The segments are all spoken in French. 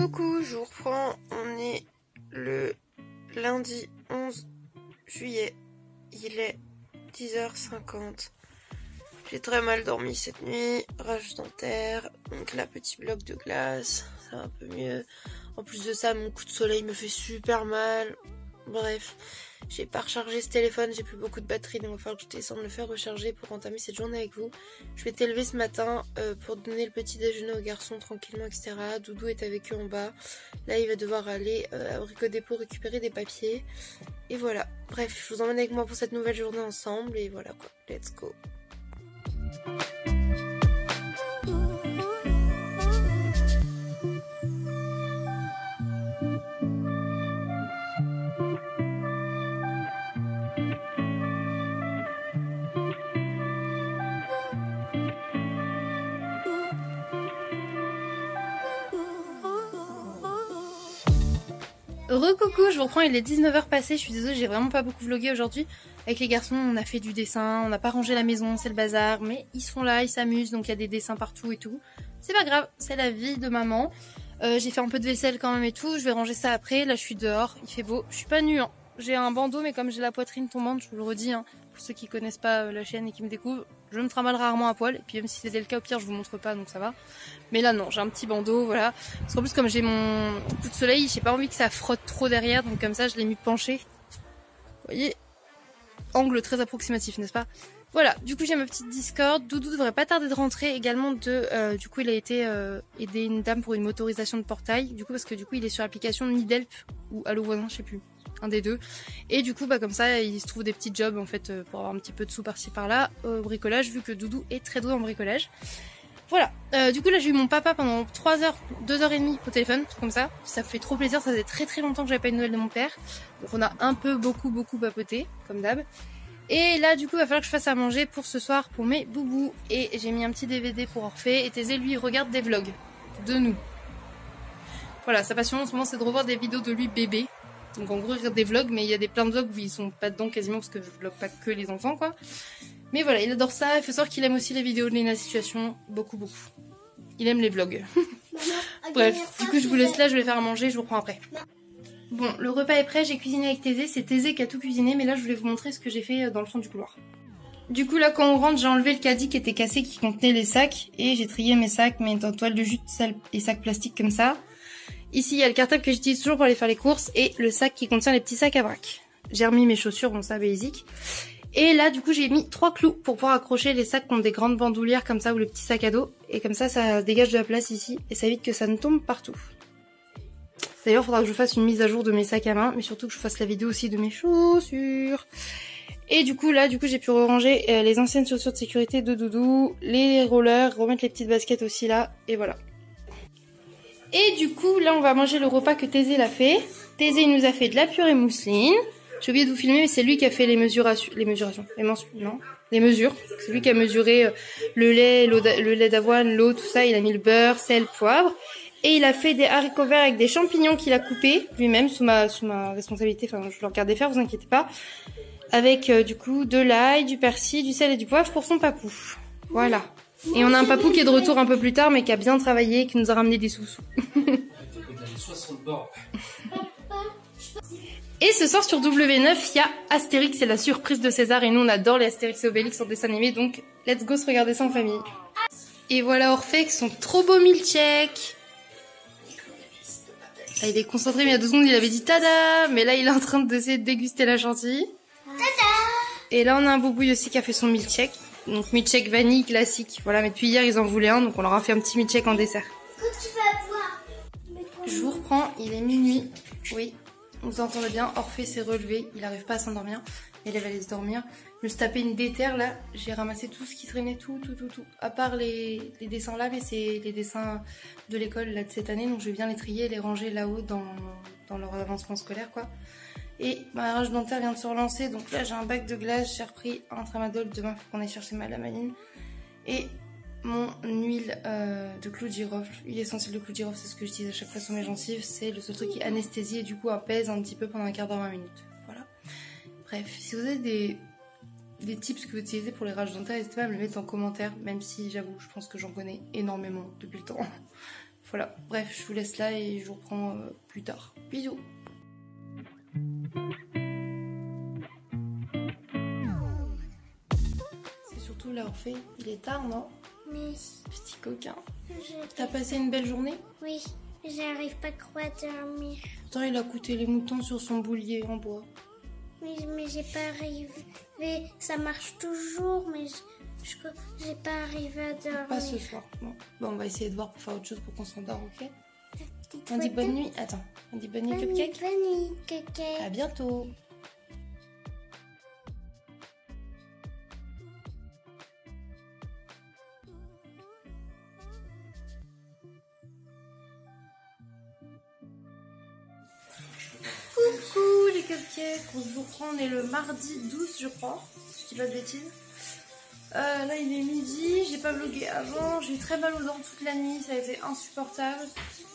Coucou, je vous reprends, on est le lundi 11 juillet, il est 10h50. J'ai très mal dormi cette nuit, rage dentaire, donc là petit bloc de glace, ça va un peu mieux. En plus de ça, mon coup de soleil me fait super mal. Bref, j'ai pas rechargé ce téléphone, j'ai plus beaucoup de batterie, donc il va falloir que je descende le faire recharger pour entamer cette journée avec vous. Je vais t'élever ce matin pour donner le petit déjeuner aux garçons tranquillement, etc. Doudou est avec eux en bas. Là, il va devoir aller à Brico Dépôt récupérer des papiers. Et voilà. Bref, je vous emmène avec moi pour cette nouvelle journée ensemble. Et voilà quoi, let's go. Recoucou, je vous reprends, il est 19h passé, je suis désolée, j'ai vraiment pas beaucoup vlogué aujourd'hui. Avec les garçons, on a fait du dessin, on n'a pas rangé la maison, c'est le bazar, mais ils sont là, ils s'amusent, donc il y a des dessins partout et tout. C'est pas grave, c'est la vie de maman. J'ai fait un peu de vaisselle quand même et tout, je vais ranger ça après, là je suis dehors, il fait beau, je suis pas nue, hein. J'ai un bandeau, mais comme j'ai la poitrine tombante, je vous le redis, hein, pour ceux qui connaissent pas la chaîne et qui me découvrent, je me trimballe rarement à poil, et puis même si c'était le cas, au pire je vous montre pas, donc ça va. Mais là non, j'ai un petit bandeau, voilà. Parce qu'en plus comme j'ai mon coup de soleil, j'ai pas envie que ça frotte trop derrière, donc comme ça je l'ai mis penché. Vous voyez, angle très approximatif, n'est-ce pas? Voilà, du coup j'ai ma petite Discord. Doudou devrait pas tarder de rentrer également du coup il a été aider une dame pour une motorisation de portail. Du coup parce que du coup il est sur l'application Nidelp ou Allo Voisin, je sais plus. Un des deux. Et du coup bah comme ça il se trouve des petits jobs en fait pour avoir un petit peu de sous par-ci par-là au bricolage vu que Doudou est très doué en bricolage. Voilà, du coup là j'ai eu mon papa pendant 3 heures, 2h30 au téléphone, truc comme ça. Ça me fait trop plaisir, ça faisait très longtemps que j'avais pas eu de nouvelles de mon père. Donc on a un peu beaucoup papoté, comme d'hab. Et là du coup il va falloir que je fasse à manger pour ce soir pour mes boubous. Et j'ai mis un petit DVD pour Orphée. Et Thésée lui il regarde des vlogs de nous. Voilà, sa passion en ce moment c'est de revoir des vidéos de lui bébé. Donc en gros il regarde des vlogs, mais il y a plein de vlogs où ils sont pas dedans quasiment parce que je vlog pas que les enfants quoi. Mais voilà, il adore ça, il faut savoir qu'il aime aussi les vidéos de Léna Situation, beaucoup. Il aime les vlogs. Bref, du coup je vous laisse là, je vais faire à manger, je vous reprends après. Bon, le repas est prêt, j'ai cuisiné avec Thésée, c'est Thésée qui a tout cuisiné, mais là je voulais vous montrer ce que j'ai fait dans le fond du couloir. Du coup là quand on rentre, j'ai enlevé le caddie qui était cassé, qui contenait les sacs, et j'ai trié mes sacs, mais en toile de jute et sacs plastiques comme ça. Ici il y a le cartable que j'utilise toujours pour aller faire les courses, et le sac qui contient les petits sacs à vrac. J'ai remis mes chaussures, bon ça basique. Et là du coup j'ai mis 3 clous pour pouvoir accrocher les sacs qui ont des grandes bandoulières comme ça ou le petit sac à dos. Et comme ça dégage de la place ici et ça évite que ça ne tombe partout. D'ailleurs il faudra que je fasse une mise à jour de mes sacs à main, mais surtout que je fasse la vidéo aussi de mes chaussures. Et du coup là j'ai pu ranger les anciennes chaussures de sécurité de Doudou, les rollers, remettre les petites baskets aussi là et voilà. Et du coup là on va manger le repas que Thésée l'a fait. Thésée il nous a fait de la purée mousseline. J'ai oublié de vous filmer, mais c'est lui qui a fait les mesures. C'est lui qui a mesuré le lait d'avoine, l'eau, tout ça. Il a mis le beurre, sel, poivre. Et il a fait des haricots verts avec des champignons qu'il a coupés lui-même sous ma responsabilité. Enfin, je le regardais faire, vous inquiétez pas. Avec du coup de l'ail, du persil, du sel et du poivre pour son papou. Voilà. Et on a un papou qui est de retour un peu plus tard, mais qui a bien travaillé et qui nous a ramené des sous-sous. Et ce soir sur W9, il y a Astérix et la surprise de César. Et nous, on adore les Astérix et Obélix en dessin animé. Donc, let's go se regarder ça en famille. Et voilà Orphée avec son trop beau milkshake. Là, il est concentré, mais il y a 2 secondes, il avait dit tada. Mais là, il est en train d'essayer de déguster la chantilly. Tada. Et là, on a un boubouille aussi qui a fait son milkshake. Donc, milkshake vanille classique. Voilà, mais depuis hier, ils en voulaient un. Donc, on leur a fait un petit milkshake en dessert. Je vous reprends, il est minuit. Oui. Vous entendez bien, Orphée s'est relevé, il n'arrive pas à s'endormir, il va aller se dormir. Je me suis tapé une déterre là, j'ai ramassé tout ce qui traînait, tout. À part les dessins là, mais c'est les dessins de l'école là de cette année, donc je vais bien les trier et les ranger là-haut dans leur avancement scolaire quoi. Et ma rage dentaire vient de se relancer, donc là j'ai un bac de glace, j'ai repris un tramadol, demain il faut qu'on aille chercher ma lamaline. Et mon huile de clou de girofle, huile essentielle de clou de girofle, c'est ce que j'utilise à chaque fois sur mes gencives, c'est le seul truc qui anesthésie et du coup apaise un petit peu pendant un quart d'heure, 20 minutes. Voilà. Bref, si vous avez des tips que vous utilisez pour les rages dentaires, n'hésitez pas à me le mettre en commentaire, même si j'avoue, je pense que j'en connais énormément depuis le temps. Voilà, bref, je vous laisse là et je vous reprends plus tard. Bisous. C'est surtout là, Orphée, il est tard, non? Oui. Petit coquin. T'as passé une belle journée? Oui, j'arrive pas trop à dormir. Pourtant, il a coûté les moutons sur son boulier en bois. Oui, mais j'ai pas arrivé. Ça marche toujours, mais j'ai pas arrivé à dormir. Pas ce soir. Bon, on va essayer de voir pour faire autre chose pour qu'on s'endort, ok? Petite On dit photo. bonne nuit. Attends, on dit bonne nuit, Bonne nuit, Cupcake. bonne nuit, Cupcake. À bientôt. Coucou les cupcakes, on vous reprend, on est le mardi 12 je crois, je dis pas de bêtises. Là il est midi, j'ai pas vlogué avant, j'ai eu très mal aux dents toute la nuit, ça a été insupportable.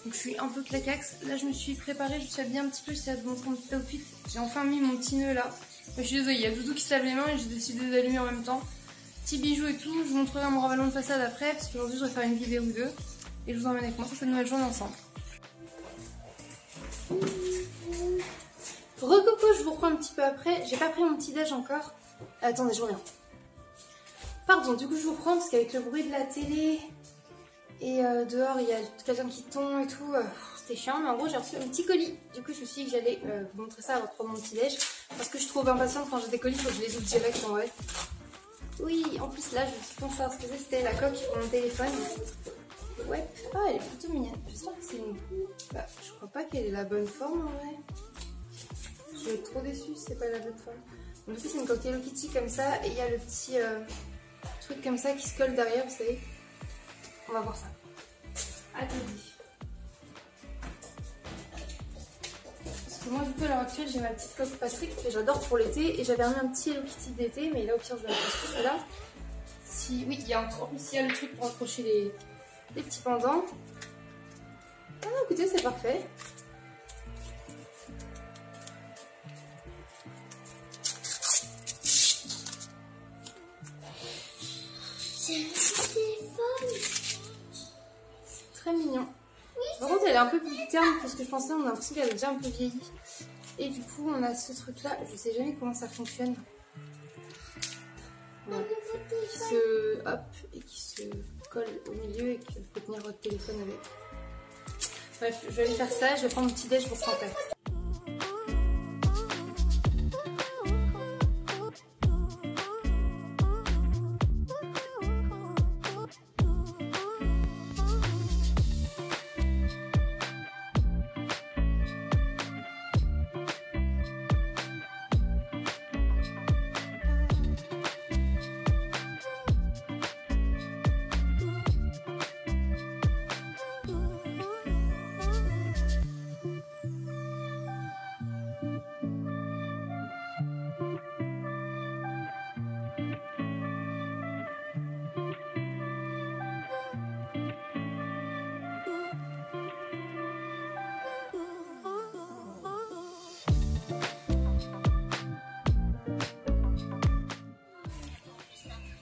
Donc je suis un peu claquax. Là je me suis préparée, je me suis habillée un petit peu, j'essaie de vous montrer mon petit outfit. J'ai enfin mis mon petit nœud là. Je suis désolée, il y a Doudou qui se lave les mains et j'ai décidé d'allumer en même temps. Petits bijoux et tout, je vous montrerai mon ravalon de façade après parce qu'aujourd'hui je vais faire une vidéo ou deux. Et je vous emmène avec moi sur cette nouvelle journée ensemble. Recoucou, je vous reprends un petit peu après. J'ai pas pris mon petit déj encore. Attendez, je reviens. Pardon, du coup je vous reprends parce qu'avec le bruit de la télé et dehors il y a quelqu'un qui tombe et tout, c'était chiant. Mais en gros j'ai reçu un petit colis. Du coup je me suis dit que j'allais vous montrer ça avant de prendre mon petit déj parce que je suis trop impatiente quand j'ai des colis, faut que je les ouvre direct en vrai. Oui, en plus là je me suis pensé à ce que c'était la coque pour mon téléphone. Ouais, ah elle est plutôt mignonne. J'espère que c'est une... Bah, je crois pas qu'elle ait la bonne forme en vrai. Je vais être trop déçue si c'est pas la bonne forme. Donc, du coup, c'est une coque Hello Kitty comme ça. Et il y a le petit truc comme ça qui se colle derrière, vous savez. On va voir ça. Attendez. Parce que moi, du coup, à l'heure actuelle, j'ai ma petite coque Patrick que j'adore pour l'été. Et j'avais remis un petit Hello Kitty d'été. Mais là, au pire, je vais la passer celui-là. Si... Oui, il y a encore il y a le truc pour accrocher les petits pendants. Ah non, écoutez, c'est parfait. C'est un petit téléphone. C'est très mignon. Par contre, elle est un peu plus terne que ce que je pensais. On a l'impression qu'elle est déjà un peu vieillie. Et du coup, on a ce truc-là. Je sais jamais comment ça fonctionne. Voilà. Qui se... Hop. Et qui se colle au milieu et que vous pouvez tenir votre téléphone avec. Bref, je vais aller faire ça. Je vais prendre mon petit déj pour se rentrer.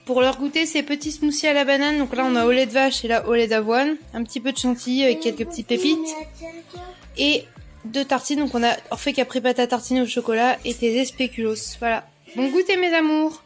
Pour leur goûter ces petits smoothies à la banane, donc là on a au lait de vache et là au lait d'avoine, un petit peu de chantilly avec quelques petites pépites et 2 tartines, donc on a Orphée qui a pris pâte à tartiner au chocolat et tes spéculoos. Voilà, bon goûter mes amours.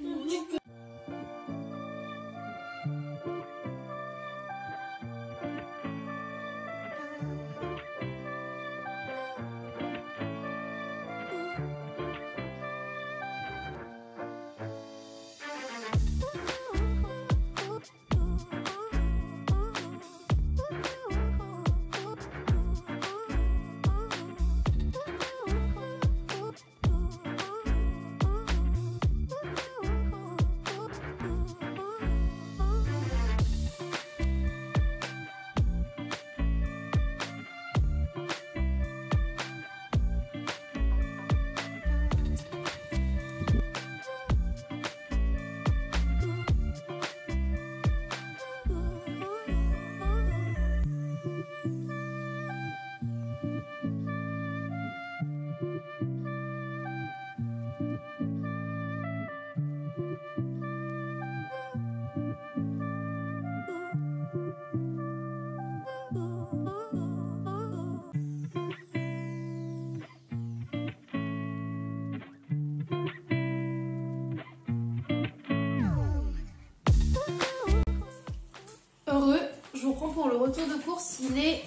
reprend pour le retour de course. Il est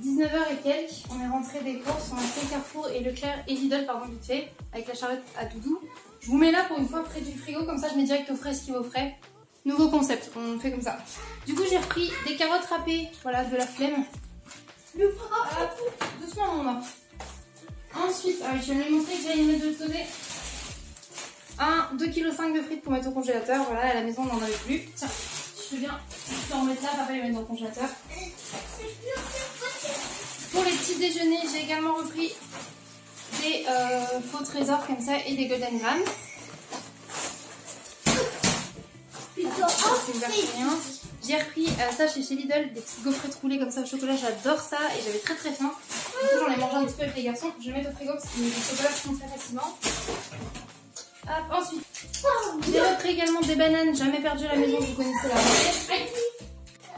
19h et quelques. On est rentré des courses. On a fait Carrefour et Leclerc et Lidl, pardon, vite fait, avec la charrette à doudou. Je vous mets là pour une fois près du frigo, comme ça je mets direct au frais ce qui va au frais. Nouveau concept, on fait comme ça. Du coup, j'ai repris des carottes râpées, voilà, de la flemme. Doucement, maman. Ensuite, je vais lui montrer que j'allais mettre de l'autre côté. 2,5 kg de frites pour mettre au congélateur. Voilà, à la maison, on n'en avait plus. Tiens, je veux bien en remettre là, papa les mettre dans le congélateur. Pour les petits déjeuners, j'ai également repris des faux trésors comme ça et des Golden Grams. J'ai repris ça chez Lidl, des petites gaufrettes roulées comme ça au chocolat, j'adore ça et j'avais très très faim. Du coup j'en ai mangé un petit peu avec les garçons, je vais le mettre au frigo parce que les chocolats font très facilement. Hop, ensuite, j'ai repris également des bananes, jamais perdu à la maison, vous connaissez la recette.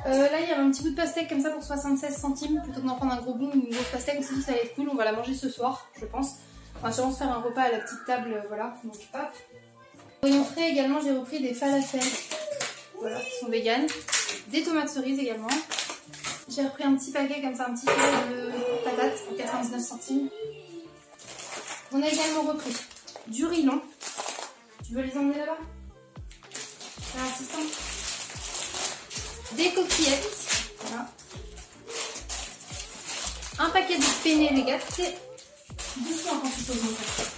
Là il y avait un petit bout de pastèque comme ça pour 76 centimes, plutôt que d'en prendre un gros bout ou une grosse pastèque, on s'est dit que ça allait être cool, on va la manger ce soir je pense. On va sûrement se faire un repas à la petite table, voilà, donc hop. Voyons frais également, j'ai repris des falafels, voilà, qui sont véganes, des tomates cerises également. J'ai repris un petit paquet comme ça, un petit kilo de patates pour 99 centimes. On a également repris du riz long. Tu veux les emmener là-bas? Assistant. Des coquillettes, voilà. Un paquet de penne legate. Doucement quand tu poses mon paquet.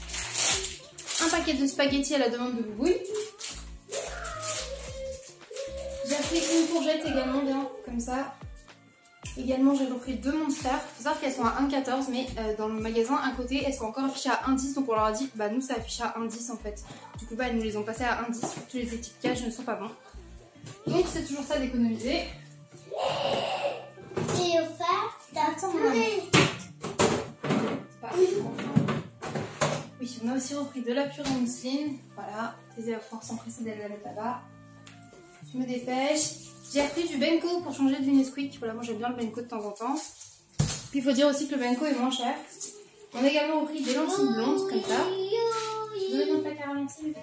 Un paquet de spaghettis à la demande de Boubouille. J'ai repris une courgette également bien, comme ça. Également j'ai repris 2 Monster. Il faut savoir qu'elles sont à 1,14 mais dans le magasin à côté elles sont encore affichées à 1,10 donc on leur a dit bah nous ça affiche à 1,10 en fait. Du coup bah elles nous les ont passées à 1,10. Tous les étiquetages ne sont pas bons. Donc c'est toujours ça d'économiser. Et au fait, t'as purée. Oui, on a aussi repris de la purée mousseline. Voilà, t'es à pouvoir s'empresser d'aller la mettre là-bas. Je me dépêche. J'ai repris du Benko pour changer du Nesquik. Voilà, moi j'aime bien le Benko de temps en temps. Puis il faut dire aussi que le Benko est moins cher. On a également repris des lentilles blondes comme ça. Je veux mettre un placard à lentilles.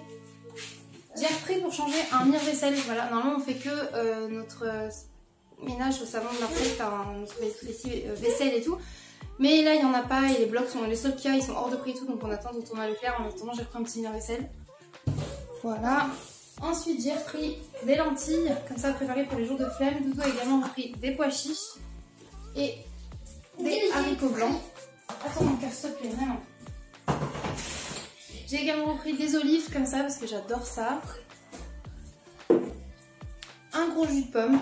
J'ai repris pour changer un mire-vaisselle. Voilà, normalement on fait que notre ménage au salon de Marseille, enfin notre vaisselle et tout. Mais là il n'y en a pas et les blocs sont les seuls qu'il y a, ils sont hors de prix et tout, donc on attend de retourner à Leclerc. En attendant j'ai repris un petit mire-vaisselle. Voilà. Ensuite j'ai repris des lentilles, comme ça préparées pour les jours de flemme. Doudou a également repris des pois chiches et des haricots blancs. Attends mon cœur s'il te plaît, vraiment. J'ai également repris des olives comme ça parce que j'adore ça. Un gros jus de pomme.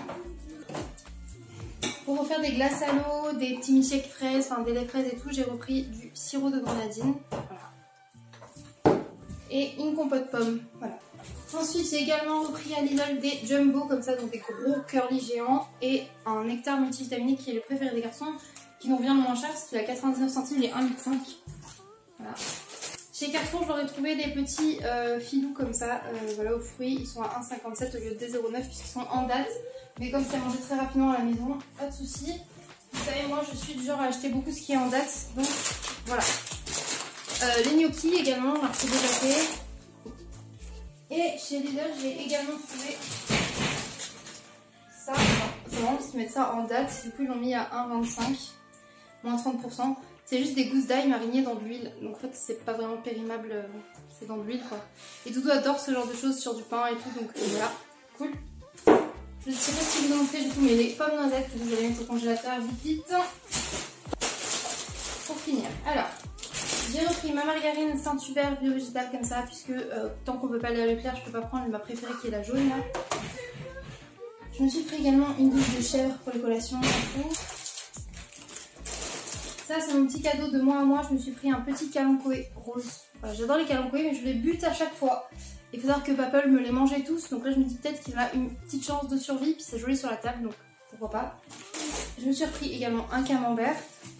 Pour refaire des glaces à l'eau, des petits milkshakes fraises, enfin des laits fraises et tout, j'ai repris du sirop de grenadine. Voilà. Et une compote pomme. Voilà. Ensuite, j'ai également repris à Lidl des jumbo comme ça, donc des gros curly géants et un nectar multivitaminé qui est le préféré des garçons, qui nous revient le moins cher parce qu'il a 99 centimes et 1,5 litre. Voilà. Chez Carrefour, je leur ai trouvé des petits filous comme ça, voilà, aux fruits. Ils sont à 1,57 au lieu de 2,09 puisqu'ils sont en date. Mais comme c'est mangé très rapidement à la maison, pas de soucis. Vous savez, moi je suis du genre à acheter beaucoup ce qui est en date, donc voilà. Les gnocchis également, on a reçu déjà fait. Et chez Lidl, j'ai également trouvé ça. C'est vraiment parce qu'ils mettent ça en date. Du coup, ils l'ont mis à 1,25, moins 30%. C'est juste des gousses d'ail marinées dans de l'huile. Donc en fait, c'est pas vraiment périmable, c'est dans de l'huile quoi. Et Doudou adore ce genre de choses sur du pain et tout, donc voilà, cool. Je ne sais pas si vous en faites du coup, mais les pommes noisettes que vous allez mettre au congélateur vite. Pour finir, alors. J'ai repris ma margarine Saint-Hubert bio-végétale comme ça, puisque tant qu'on ne veut pas aller à Leclerc, je peux pas prendre ma préférée qui est la jaune là. Je me suis pris également une douche de chèvre pour les collations. Ça c'est mon petit cadeau de mois à moi, je me suis pris un petit calanchoé rose. Voilà, j'adore les calanchoés mais je les bute à chaque fois. Il faut savoir que Papel me les mangeait tous, donc là je me dis peut-être qu'il a une petite chance de survie, puis c'est joli sur la table, donc pourquoi pas. Je me suis repris également un camembert.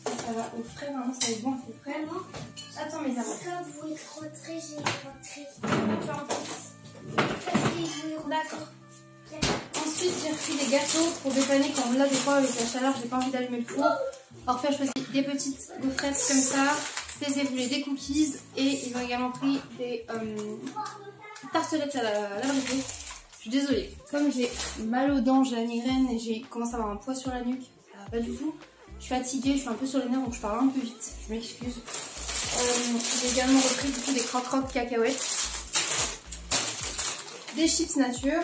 Ça va au frais, vraiment ça va être bon avec les frais. Attends mes amis. Quand vous rentrez, j'ai rentré. Tu vas rentrer. D'accord. Ensuite j'ai repris des gâteaux pour dépanner quand là des fois avec la chaleur j'ai pas envie d'allumer le four. Alors fait je choisis des petites gaufrettes comme ça, des éboulis, des cookies et ils ont également pris des tartelettes à la brisée. suis désolée, comme j'ai mal aux dents, j'ai la migraine et j'ai commencé à avoir un poids sur la nuque, ça va pas du tout. Je suis fatiguée, je suis un peu sur les nerfs donc je parle un peu vite, je m'excuse. J'ai également repris du coup des croque-croque cacahuètes, des chips nature.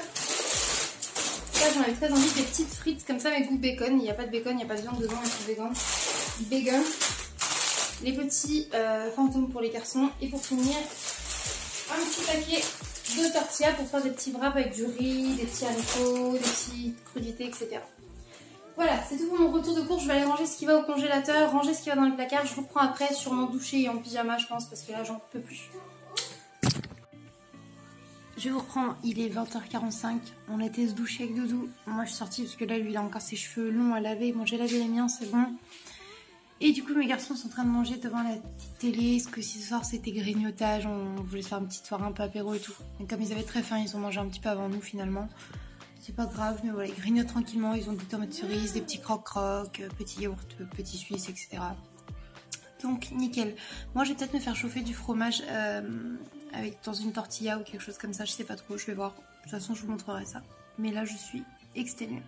Ça j'en ai très envie, des petites frites comme ça avec goût bacon. Il n'y a pas de bacon, il n'y a pas de viande dedans, mais c'est vegan. Bacon. Les petits fantômes pour les garçons. Et pour finir, un petit paquet de tortillas pour faire des petits wraps avec du riz, des petits haricots, des petites crudités, etc. Voilà, c'est tout pour mon retour de course. Je vais aller ranger ce qui va au congélateur, ranger ce qui va dans le placard. Je vous reprends après, sûrement douché et en pyjama je pense, parce que là j'en peux plus. Je vais vous reprendre, il est 20h45, on était se doucher avec Doudou. Moi je suis sortie parce que là lui il a encore ses cheveux longs à laver. Bon j'ai lavé les miens, c'est bon. Et du coup mes garçons sont en train de manger devant la petite télé. Ce que ce soir c'était grignotage, on voulait se faire une petite soirée un peu apéro et tout. Et comme ils avaient très faim, ils ont mangé un petit peu avant nous finalement. C'est pas grave, mais voilà, ils grignotent tranquillement, ils ont des tomates cerises, des petits croque-croque, petits yaourts, petits suisses, etc. Donc nickel. Moi je vais peut-être me faire chauffer du fromage dans une tortilla ou quelque chose comme ça, je sais pas trop, je vais voir. De toute façon je vous montrerai ça. Mais là je suis exténuée.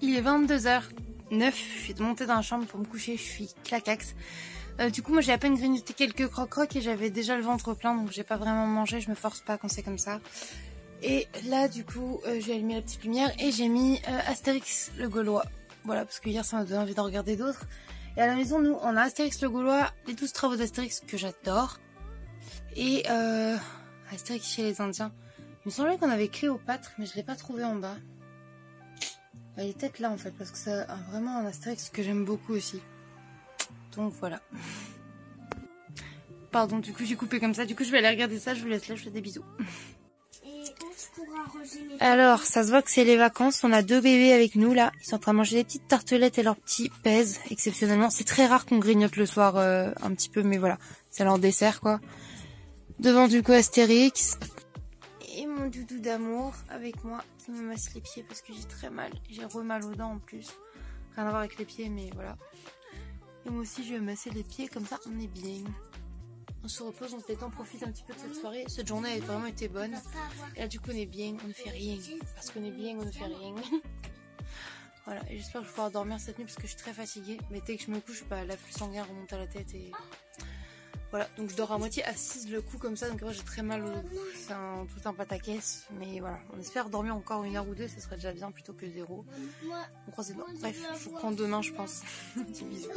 Il est 22h09, je suis montée dans la chambre pour me coucher, je suis claquax. Du coup moi j'ai à peine grignoté quelques croque-croque et j'avais déjà le ventre plein donc j'ai pas vraiment mangé, je me force pas quand c'est comme ça. Et là du coup j'ai allumé la petite lumière et j'ai mis Astérix le Gaulois. Voilà, parce que hier ça m'a donné envie de regarder d'autres. Et à la maison nous on a Astérix le Gaulois, les 12 travaux d'Astérix que j'adore. Et Astérix chez les Indiens. Il me semblait qu'on avait Cléopâtre mais je l'ai pas trouvé en bas. Elle est peut-être là en fait parce que c'est vraiment un Astérix que j'aime beaucoup aussi. Donc voilà. Pardon, du coup j'ai coupé comme ça. Du coup je vais aller regarder ça. Je vous laisse là, je fais des bisous. Et où je pourrais arroser mes... Alors ça se voit que c'est les vacances. On a 2 bébés avec nous là. Ils sont en train de manger des petites tartelettes et leurs petits pèses. Exceptionnellement. C'est très rare qu'on grignote le soir un petit peu. Mais voilà. C'est leur dessert quoi. Devant du coup Astérix. Et mon doudou d'amour avec moi qui me masse les pieds parce que j'ai très mal. J'ai mal aux dents en plus. Rien à voir avec les pieds mais voilà. Et moi aussi je vais masser les pieds comme ça on est bien. On se repose, on se détend, on profite un petit peu de cette soirée. Cette journée a vraiment été bonne. Et là du coup on est bien, on ne fait rien. Parce qu'on est bien, on ne fait rien. Voilà, et j'espère que je vais pouvoir dormir cette nuit parce que je suis très fatiguée. Mais dès que je me couche, bah, l'afflux sanguin remonte à la tête et... Voilà, donc je dors à moitié assise le cou comme ça, donc moi j'ai très mal au cou, c'est tout un pataquès, mais voilà, on espère dormir encore 1 heure ou 2, ce serait déjà bien plutôt que 0. On croise les doigts. Bref, je vous reprends demain je pense. Petit bisou.